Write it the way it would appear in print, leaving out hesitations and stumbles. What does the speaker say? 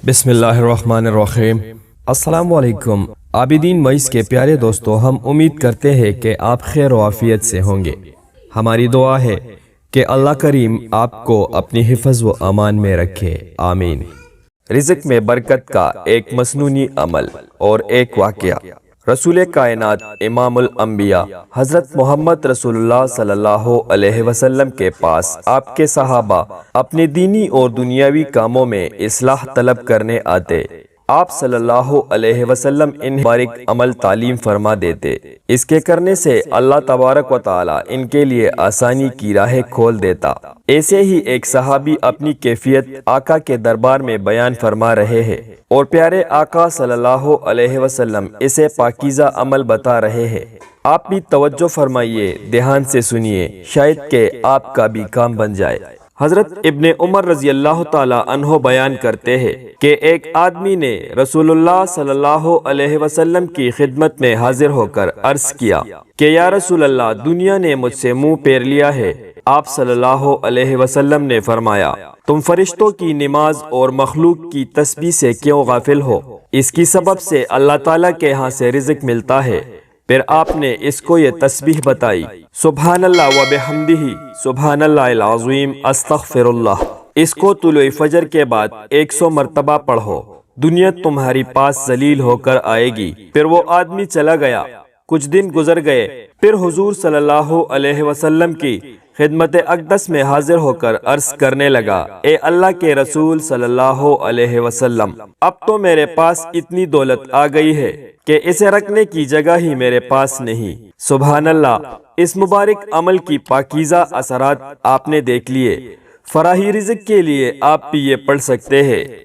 بسم اللہ الرحمن الرحیم۔ السلام علیکم عابدین مئیس کے پیارے دوستو، ہم امید کرتے ہیں کہ آپ خیر و عافیت سے ہوں گے۔ ہماری دعا ہے کہ اللہ کریم آپ کو اپنی حفظ و امان میں رکھے، آمین۔ رزق میں برکت کا ایک مسنونی عمل اور ایک واقعہ۔ رسول کائنات امام الانبیاء حضرت محمد رسول اللہ صلی اللہ علیہ وسلم کے پاس آپ کے صحابہ اپنے دینی اور دنیاوی کاموں میں اصلاح طلب کرنے آتے۔ آپ صلی اللہ علیہ وسلم ان مبارک عمل تعلیم فرما دیتے۔ اس کے کرنے سے اللہ تبارک و تعالی ان کے لیے آسانی کی راہیں کھول دیتا۔ ایسے ہی ایک صحابی اپنی کیفیت آقا کے دربار میں بیان فرما رہے ہیں اور پیارے آقا صلی اللہ علیہ وسلم اسے پاکیزہ عمل بتا رہے ہیں۔ آپ بھی توجہ فرمائیے، دھیان سے سنیے، شاید کہ آپ کا بھی کام بن جائے۔ حضرت ابن عمر رضی اللہ تعالی عنہ بیان کرتے ہیں کہ ایک آدمی نے رسول اللہ صلی اللہ علیہ وسلم کی خدمت میں حاضر ہو کر عرض کیا کہ یا رسول اللہ، دنیا نے مجھ سے منہ پھیر لیا ہے۔ آپ صلی اللہ علیہ وسلم نے فرمایا، تم فرشتوں کی نماز اور مخلوق کی تسبیح سے کیوں غافل ہو؟ اس کی سبب سے اللہ تعالیٰ کے ہاں سے رزق ملتا ہے۔ پھر آپ نے اس کو یہ تسبیح بتائی، سبحان اللہ و بحمدہ، سبحان اللہ العظیم، استغفر اللہ۔ اس کو طلوع فجر کے بعد 100 مرتبہ پڑھو، دنیا تمہاری پاس ذلیل ہو کر آئے گی۔ پھر وہ آدمی چلا گیا۔ کچھ دن گزر گئے، پھر حضور صلی اللہ علیہ وسلم کی خدمت اقدس میں حاضر ہو کر عرض کرنے لگا، اے اللہ کے رسول صلی اللہ علیہ وسلم، اب تو میرے پاس اتنی دولت آ گئی ہے کہ اسے رکھنے کی جگہ ہی میرے پاس نہیں۔ سبحان اللہ۔ اس مبارک عمل کی پاکیزہ اثرات آپ نے دیکھ لیے۔ فراہی رزق کے لیے آپ بھی یہ پڑھ سکتے ہیں،